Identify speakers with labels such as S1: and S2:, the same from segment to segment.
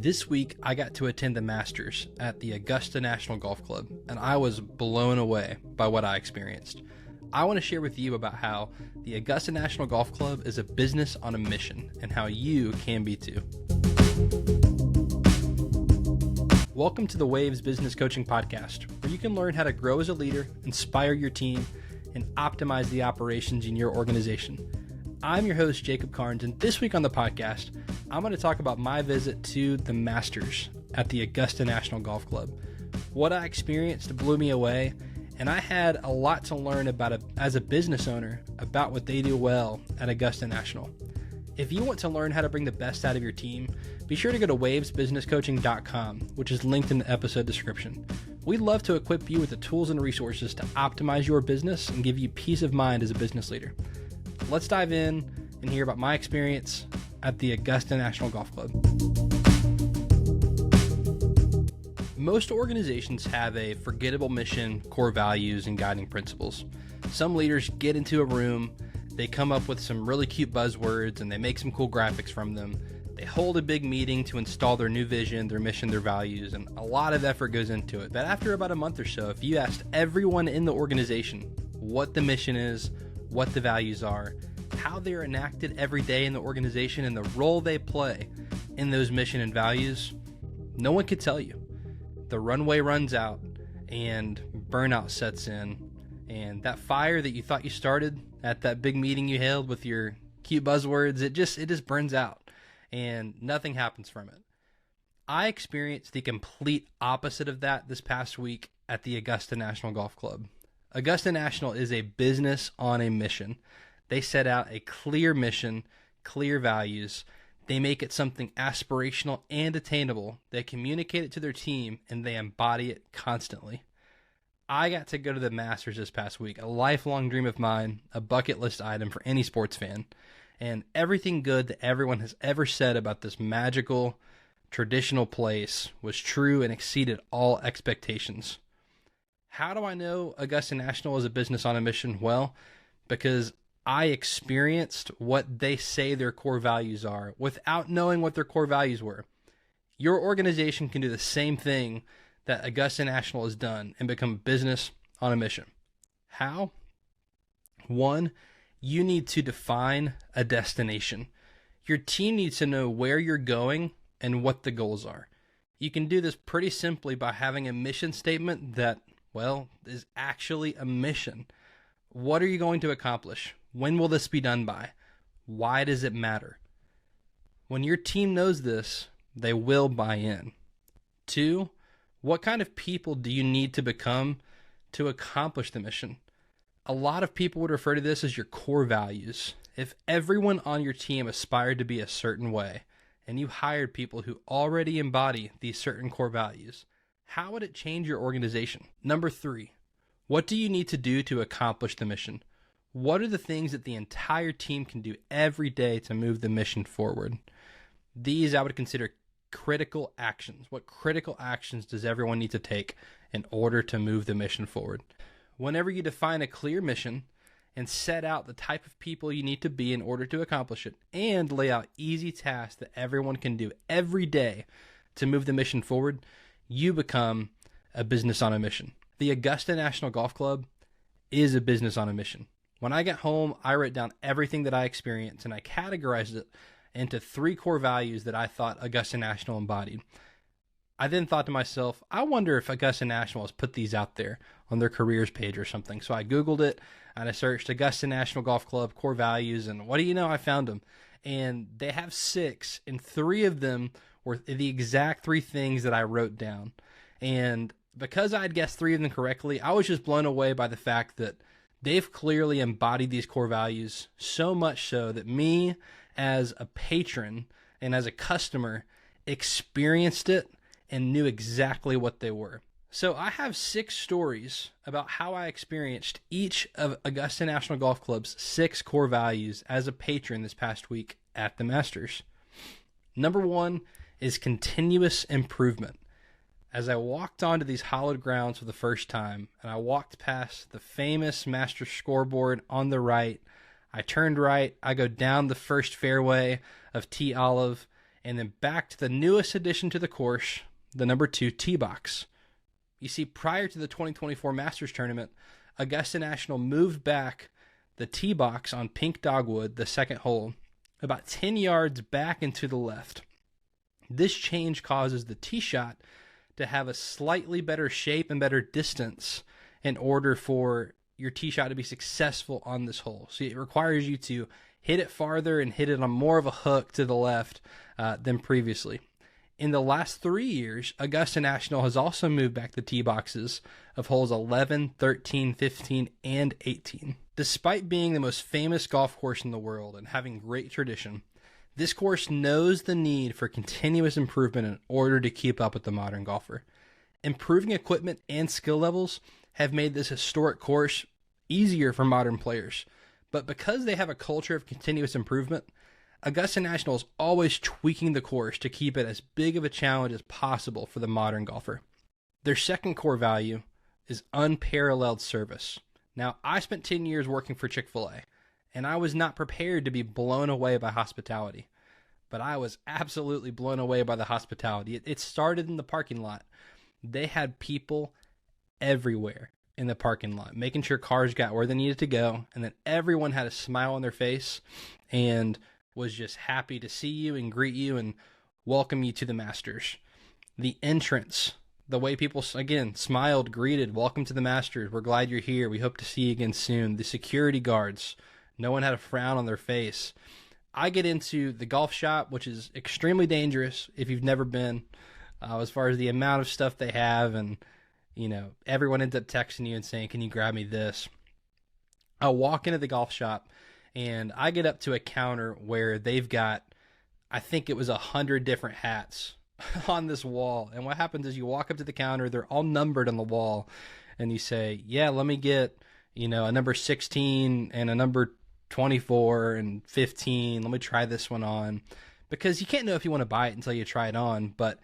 S1: This week, I got to attend the Masters at the Augusta National Golf Club, and I was blown away by what I experienced. I want to share with you about how the Augusta National Golf Club is a business on a mission, and how you can be too. Welcome to the Waves Business Coaching Podcast, where you can learn how to grow as a leader, inspire your team, and optimize the operations in your organization. I'm your host, Jacob Carnes, and this week on the podcast, I'm going to talk about my visit to the Masters at the Augusta National Golf Club. What I experienced blew me away, and I had a lot to learn about as a business owner about what they do well at Augusta National. If you want to learn how to bring the best out of your team, be sure to go to wavesbusinesscoaching.com, which is linked in the episode description. We'd love to equip you with the tools and resources to optimize your business and give you peace of mind as a business leader. Let's dive in and hear about my experience at the Augusta National Golf Club. Most organizations have a forgettable mission, core values, and guiding principles. Some leaders get into a room, they come up with some really cute buzzwords, and they make some cool graphics from them. They hold a big meeting to install their new vision, their mission, their values, and a lot of effort goes into it. But after about a month or so, if you asked everyone in the organization what the mission is, what the values are, how they're enacted every day in the organization, and the role they play in those mission and values, no one could tell you. The runway runs out and burnout sets in, and that fire that you thought you started at that big meeting you held with your cute buzzwords, it just burns out and nothing happens from it. I experienced the complete opposite of that this past week at the Augusta National Golf Club. Augusta National is a business on a mission. They set out a clear mission, clear values. They make it something aspirational and attainable. They communicate it to their team, and they embody it constantly. I got to go to the Masters this past week, a lifelong dream of mine, a bucket list item for any sports fan. And everything good that everyone has ever said about this magical, traditional place was true and exceeded all expectations. How do I know Augusta National is a business on a mission? Well, because I experienced what they say their core values are without knowing what their core values were. Your organization can do the same thing that Augusta National has done and become a business on a mission. How? One, you need to define a destination. Your team needs to know where you're going and what the goals are. You can do this pretty simply by having a mission statement that, well, is actually a mission. What are you going to accomplish? When will this be done by? Why does it matter? When your team knows this, they will buy in. Two, what kind of people do you need to become to accomplish the mission? A lot of people would refer to this as your core values. If everyone on your team aspired to be a certain way, and you hired people who already embody these certain core values, how would it change your organization? Number three, what do you need to do to accomplish the mission? What are the things that the entire team can do every day to move the mission forward? These I would consider critical actions. What critical actions does everyone need to take in order to move the mission forward? Whenever you define a clear mission and set out the type of people you need to be in order to accomplish it, and lay out easy tasks that everyone can do every day to move the mission forward, you become a business on a mission. The Augusta National Golf Club is a business on a mission. When I got home, I wrote down everything that I experienced, and I categorized it into three core values that I thought Augusta National embodied. I then thought to myself, I wonder if Augusta National has put these out there on their careers page or something. So I Googled it, and I searched Augusta National Golf Club core values, and what do you know? I found them. And they have 6, and 3 of them were the exact 3 things that I wrote down. And because I had guessed 3 of them correctly, I was just blown away by the fact that they've clearly embodied these core values, so much so that me as a patron and as a customer experienced it and knew exactly what they were. So I have 6 stories about how I experienced each of Augusta National Golf Club's 6 core values as a patron this past week at the Masters. Number 1 is continuous improvement. As I walked onto these hallowed grounds for the first time, and I walked past the famous Masters scoreboard on the right, I turned right, I go down the first fairway of T Olive, and then back to the newest addition to the course, the number 2 tee box. You see, prior to the 2024 Masters Tournament, Augusta National moved back the tee box on Pink Dogwood, the second hole, about 10 yards back and to the left. This change causes the tee shot to have a slightly better shape and better distance in order for your tee shot to be successful on this hole. So it requires you to hit it farther and hit it on more of a hook to the left than previously. In the last 3 years, Augusta National has also moved back the tee boxes of holes 11, 13, 15, and 18. Despite being the most famous golf course in the world and having great tradition, this course knows the need for continuous improvement in order to keep up with the modern golfer. Improving equipment and skill levels have made this historic course easier for modern players. But because they have a culture of continuous improvement, Augusta National is always tweaking the course to keep it as big of a challenge as possible for the modern golfer. Their second core value is unparalleled service. Now, I spent 10 years working for Chick-fil-A, and I was not prepared to be blown away by hospitality. But I was absolutely blown away by the hospitality. It started in the parking lot. They had people everywhere in the parking lot, making sure cars got where they needed to go, and then everyone had a smile on their face and was just happy to see you and greet you and welcome you to the Masters. The entrance, the way people, again, smiled, greeted, welcome to the Masters, we're glad you're here, we hope to see you again soon. The security guards, no one had a frown on their face. I get into the golf shop, which is extremely dangerous if you've never been, as far as the amount of stuff they have, and everyone ends up texting you and saying, can you grab me this? I walk into the golf shop and I get up to a counter where they've got, I think it was 100 different hats on this wall. And what happens is you walk up to the counter, they're all numbered on the wall, and you say, yeah, let me get, a number 16 and a number 24 and 15. Let me try this one on. Because you can't know if you want to buy it until you try it on. But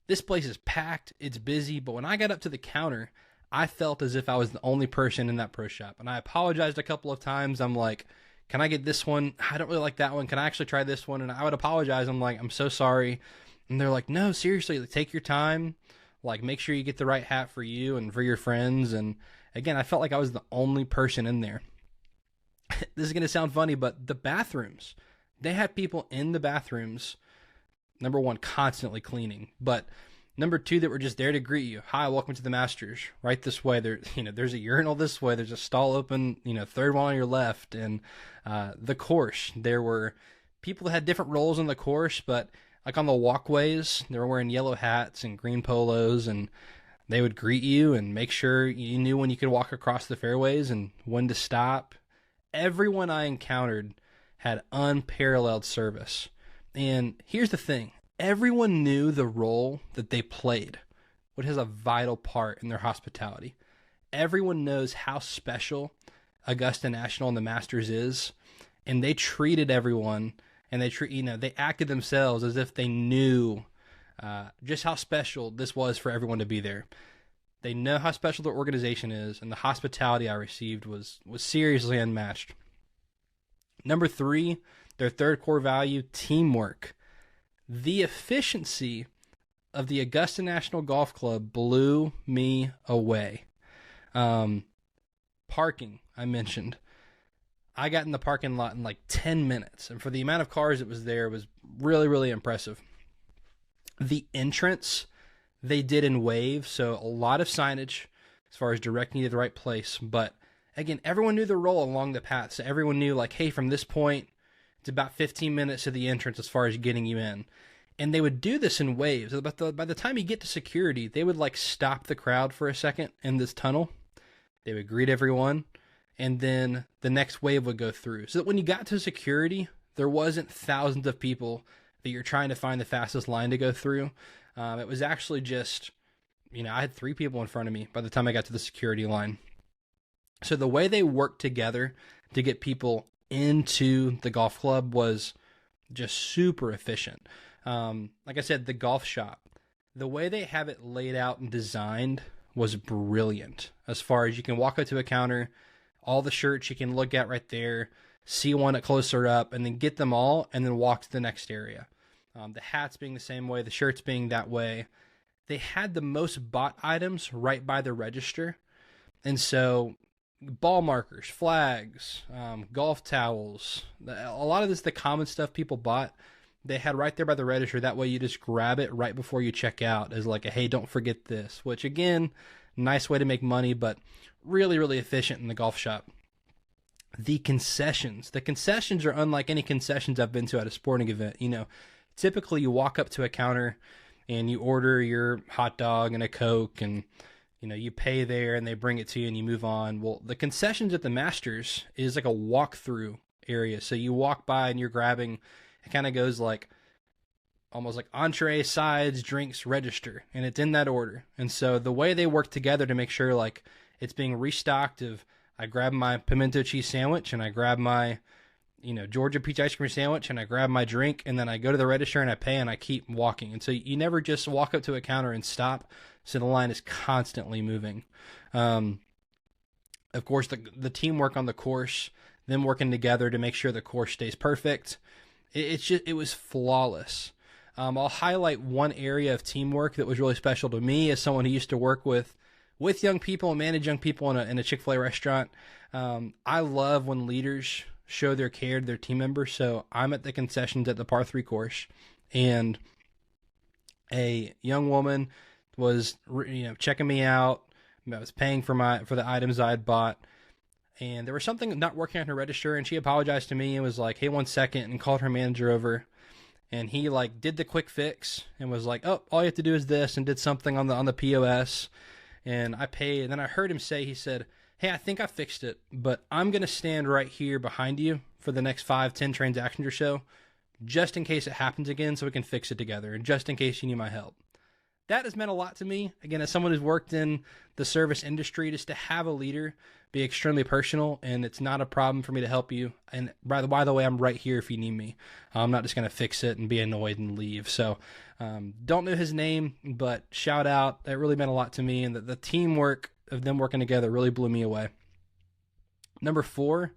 S1: this place is packed, it's busy. But when I got up to the counter, I felt as if I was the only person in that pro shop. And I apologized a couple of times. I'm like, can I get this one? I don't really like that one. Can I actually try this one? And I would apologize. I'm like, I'm so sorry. And they're like, no, seriously, take your time. Like, make sure you get the right hat for you and for your friends. And again, I felt like I was the only person in there. This is going to sound funny, but the bathrooms, they had people in the bathrooms, number one, constantly cleaning, but number two, that were just there to greet you. Hi, welcome to the Masters. Right this way. There's a urinal this way. There's a stall open, third one on your left. And the course, there were people that had different roles on the course, but like on the walkways, they were wearing yellow hats and green polos, and they would greet you and make sure you knew when you could walk across the fairways and when to stop. Everyone I encountered had unparalleled service. And here's the thing. Everyone knew the role that they played, which has a vital part in their hospitality. Everyone knows how special Augusta National and the Masters is, and they treated everyone, and they acted themselves as if they knew just how special this was for everyone to be there. They know how special their organization is, and the hospitality I received was seriously unmatched. Number 3, their third core value, teamwork. The efficiency of the Augusta National Golf Club blew me away. Parking, I mentioned. I got in the parking lot in like 10 minutes, and for the amount of cars that was there, it was really, really impressive. The entrance they did in waves, so a lot of signage as far as directing you to the right place. But again, everyone knew their role along the path, so everyone knew, like, hey, from this point, it's about 15 minutes to the entrance as far as getting you in. And they would do this in waves. But by the time you get to security, they would like stop the crowd for a second in this tunnel. They would greet everyone, and then the next wave would go through. So that when you got to security, there wasn't thousands of people that you're trying to find the fastest line to go through. It was actually just, I had 3 people in front of me by the time I got to the security line. So the way they worked together to get people into the golf club was just super efficient. Like I said, the golf shop, the way they have it laid out and designed was brilliant. As far as you can walk up to a counter, all the shirts you can look at right there, see one at closer up, and then get them all, and then walk to the next area. the hats being the same way, the shirts being that way. They had the most bought items right by the register. And so ball markers, flags, golf towels, a lot of this, the common stuff people bought, they had right there by the register. That way you just grab it right before you check out as like a, hey, don't forget this, which again, nice way to make money, but really, really efficient in the golf shop. The concessions are unlike any concessions I've been to at a sporting event. You know, typically you walk up to a counter and you order your hot dog and a Coke, and you know, you pay there and they bring it to you and you move on. Well, the concessions at the Masters is like a walk-through area. So you walk by and you're grabbing, it kind of goes like almost like entree, sides, drinks, register, and it's in that order. And so the way they work together to make sure like it's being restocked of, I grab my pimento cheese sandwich and I grab my, you know, Georgia peach ice cream sandwich and I grab my drink, and then I go to the register and I pay and I keep walking. And so you never just walk up to a counter and stop. So the line is constantly moving. Of course, the teamwork on the course, them working together to make sure the course stays perfect. It was flawless. I'll highlight one area of teamwork that was really special to me as someone who used to work with young people and manage young people in a Chick-fil-A restaurant. I love when leaders show their care to their team members. So I'm at the concessions at the par 3 course, and a young woman was, you know, checking me out. I was paying for the items I had bought, and there was something not working on her register, and she apologized to me and was like, hey, 1 second, and called her manager over. And he like did the quick fix and was like, oh, all you have to do is this, and did something on the POS. And I paid. And then I heard him say, he said, hey, I think I fixed it, but I'm going to stand right here behind you for the next 5-10 transactions or so, just in case it happens again, so we can fix it together, and just in case you need my help. That has meant a lot to me. Again, as someone who's worked in the service industry, just to have a leader be extremely personal, and it's not a problem for me to help you. And by the way, I'm right here if you need me. I'm not just going to fix it and be annoyed and leave. So don't know his name, but shout out. That really meant a lot to me, and the teamwork of them working together really blew me away. Number 4,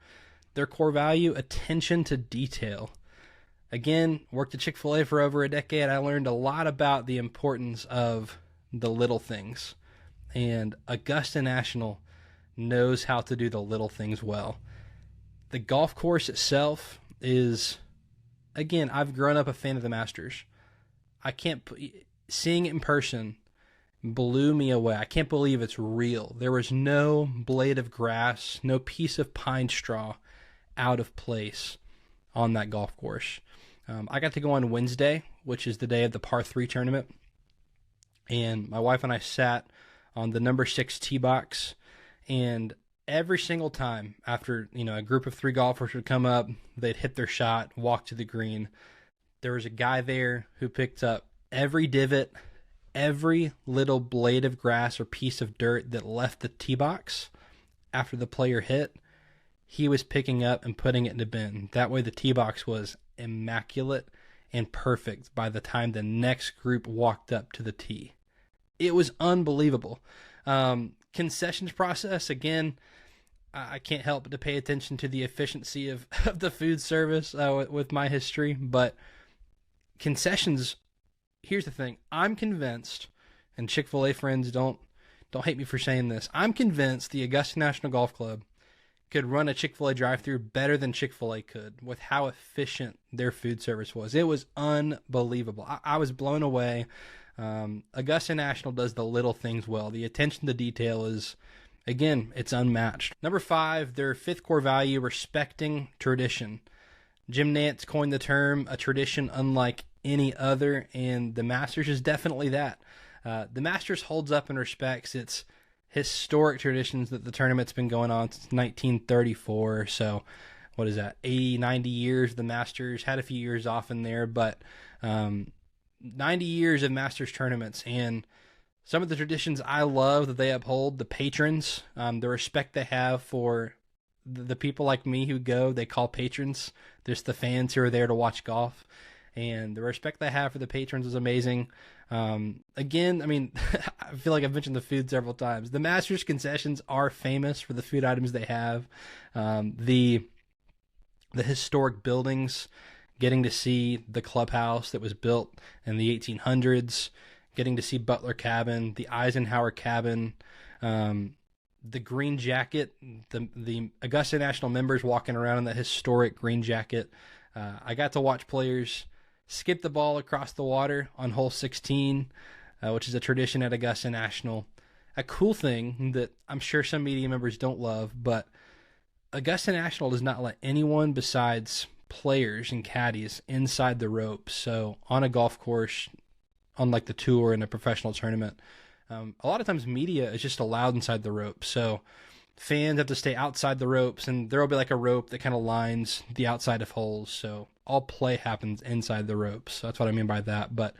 S1: their core value, attention to detail. Again, worked at Chick-fil-A for over a decade. I learned a lot about the importance of the little things. And Augusta National knows how to do the little things well. The golf course itself is, again, I've grown up a fan of the Masters. Seeing it in person blew me away. I can't believe it's real. There was no blade of grass, no piece of pine straw out of place on that golf course. I got to go on Wednesday, which is the day of the par 3 tournament, and my wife and I sat on the number 6 tee box, and every single time after, you know, a group of 3 golfers would come up, they'd hit their shot, walk to the green. There was a guy there who picked up every divot, every little blade of grass or piece of dirt that left the tee box after the player hit. He was picking up and putting it in the bin. That way the tee box was immaculate and perfect by the time the next group walked up to the tee. It was unbelievable. Concessions process, again, I can't help but to pay attention to the efficiency of the food service with my history, but concessions, here's the thing. I'm convinced, and Chick-fil-A friends, don't hate me for saying this, I'm convinced the Augusta National Golf Club could run a Chick-fil-A drive-thru better than Chick-fil-A could with how efficient their food service was. It was unbelievable. I was blown away. Augusta National does the little things well. The attention to detail is, again, it's unmatched. Number 5, their 5th core value, respecting tradition. Jim Nantz coined the term a tradition unlike any other, and the Masters is definitely that. The Masters holds up and respects its historic traditions that the tournament's been going on since 1934. So what is that, 80, 90 years? The Masters had a few years off in there, but 90 years of Masters tournaments. And some of the traditions I love that they uphold, the patrons, the respect they have for the people like me who go, they call patrons, just the fans who are there to watch golf. And the respect they have for the patrons is amazing. Again, I mean, I feel like I've mentioned the food several times. The Masters concessions are famous for the food items they have. The historic buildings getting to see the clubhouse that was built in the 1800s, getting to see Butler Cabin, the Eisenhower Cabin, the green jacket, the Augusta National members walking around in that historic green jacket. I got to watch players skip the ball across the water on hole 16, which is a tradition at Augusta National. A cool thing that I'm sure some media members don't love, but Augusta National does not let anyone besides players and caddies inside the ropes. So on a golf course, on like the tour in a professional tournament, a lot of times media is just allowed inside the ropes. So fans have to stay outside the ropes, and there will be like a rope that kind of lines the outside of holes. So all play happens inside the ropes. So that's what I mean by that. But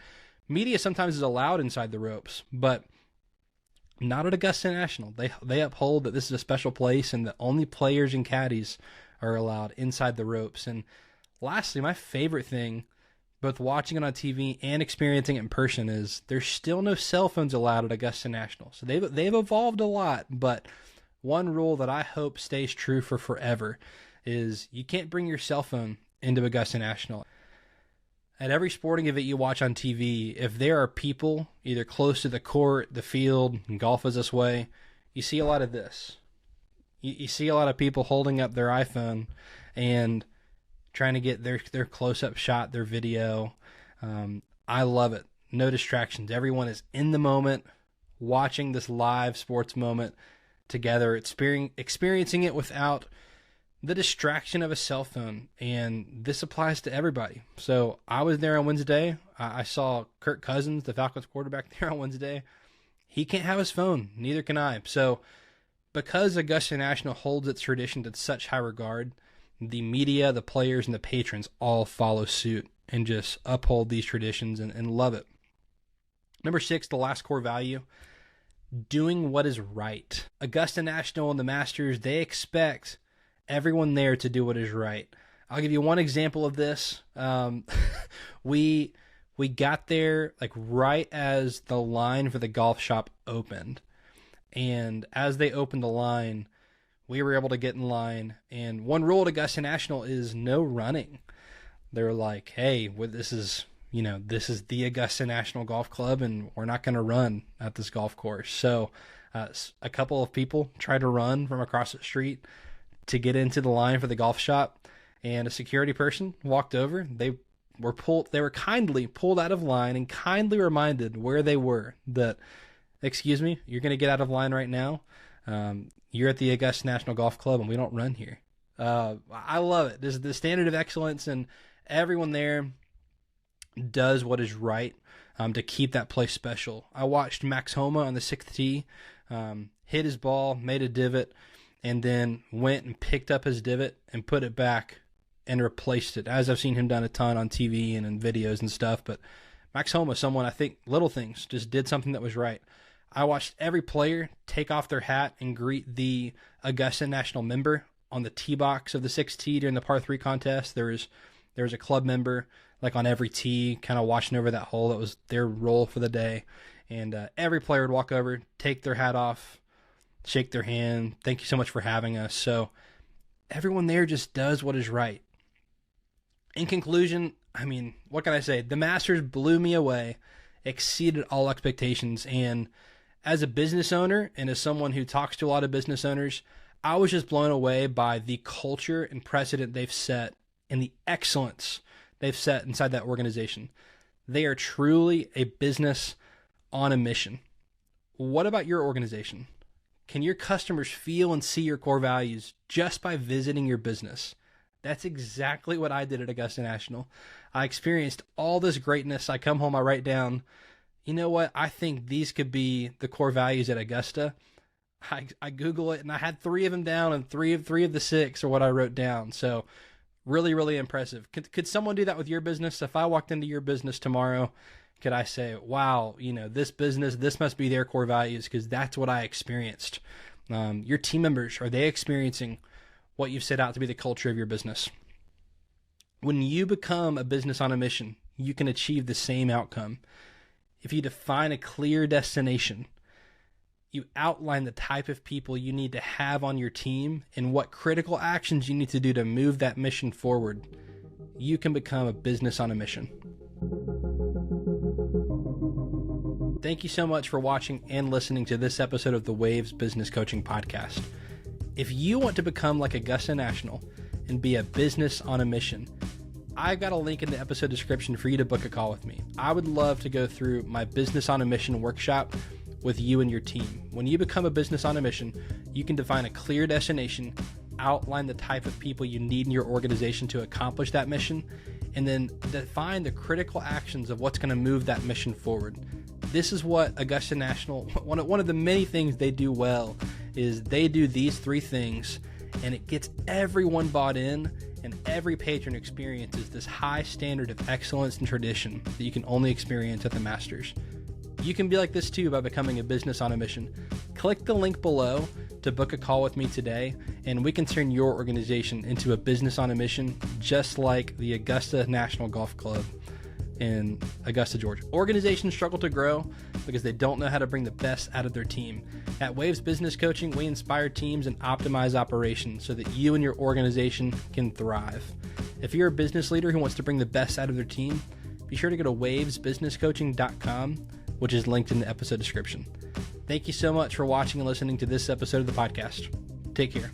S1: media sometimes is allowed inside the ropes, but not at Augusta National. They uphold that this is a special place and that only players and caddies are allowed inside the ropes. And lastly, my favorite thing, both watching it on TV and experiencing it in person, is there's still no cell phones allowed at Augusta National. So they've evolved a lot, but one rule that I hope stays true for forever is you can't bring your cell phone into Augusta National. At every sporting event you watch on TV, if there are people either close to the court, the field, and golf is this way, you see a lot of this. You see a lot of people holding up their iPhone and trying to get their close-up shot, their video. I love it. No distractions. Everyone is in the moment, watching this live sports moment together, experiencing it without the distraction of a cell phone. And this applies to everybody. So I was there on Wednesday. I saw Kirk Cousins, the Falcons quarterback, there on Wednesday. He can't have his phone. Neither can I. So because Augusta National holds its tradition to such high regard, the media, the players, and the patrons all follow suit and just uphold these traditions and love it. Number 6, the last core value, doing what is right. Augusta National and the Masters, they expect everyone there to do what is right. I'll give you one example of this. We got there like right as the line for the golf shop opened. And as they opened the line, we were able to get in line. And one rule at Augusta National is no running. They're like, hey, this is the Augusta National Golf Club, and we're not going to run at this golf course. So a couple of people tried to run from across the street to get into the line for the golf shop, and a security person walked over. They were kindly pulled out of line and kindly reminded where they were that, excuse me, you're going to get out of line right now. You're at the Augusta National Golf Club, and we don't run here. I love it. This is the standard of excellence, and everyone there does what is right to keep that place special. I watched Max Homa on the 6th tee hit his ball, made a divot, and then went and picked up his divot and put it back and replaced it, as I've seen him done a ton on TV and in videos and stuff. But Max Homa, someone, I think, little things, just did something that was right. I watched every player take off their hat and greet the Augusta National member on the tee box of the 6th tee during the par 3 contest. There was a club member like on every tee, kind of watching over that hole. That was their role for the day. And every player would walk over, take their hat off, shake their hand. Thank you so much for having us. So everyone there just does what is right. In conclusion, I mean, what can I say? The Masters blew me away, exceeded all expectations. And as a business owner and as someone who talks to a lot of business owners, I was just blown away by the culture and precedent they've set and the excellence they've set inside that organization. They are truly a business on a mission. What about your organization? Can your customers feel and see your core values just by visiting your business? That's exactly what I did at Augusta National. I experienced all this greatness. I come home, I write down, you know what? I think these could be the core values at Augusta. I Google it, and I had 3 of them down, and three of the 6 are what I wrote down. So really, really impressive. Could someone do that with your business? If I walked into your business tomorrow, could I say, wow, this business, this must be their core values, because that's what I experienced. Your team members, are they experiencing what you've set out to be the culture of your business? When you become a business on a mission, you can achieve the same outcome. If you define a clear destination, you outline the type of people you need to have on your team and what critical actions you need to do to move that mission forward, you can become a business on a mission. Thank you so much for watching and listening to this episode of the Waves Business Coaching Podcast. If you want to become like Augusta National and be a business on a mission, I've got a link in the episode description for you to book a call with me. I would love to go through my Business on a Mission workshop with you and your team. When you become a business on a mission, you can define a clear destination, outline the type of people you need in your organization to accomplish that mission, and then define the critical actions of what's going to move that mission forward. This is what Augusta National, one of the many things they do well, is they do these three things, and it gets everyone bought in, and every patron experiences this high standard of excellence and tradition that you can only experience at the Masters. You can be like this too by becoming a business on a mission. Click the link below to book a call with me today, and we can turn your organization into a business on a mission, just like the Augusta National Golf Club in Augusta, Georgia. Organizations struggle to grow because they don't know how to bring the best out of their team. At Waves Business Coaching, we inspire teams and optimize operations so that you and your organization can thrive. If you're a business leader who wants to bring the best out of their team, be sure to go to wavesbusinesscoaching.com, which is linked in the episode description. Thank you so much for watching and listening to this episode of the podcast. Take care.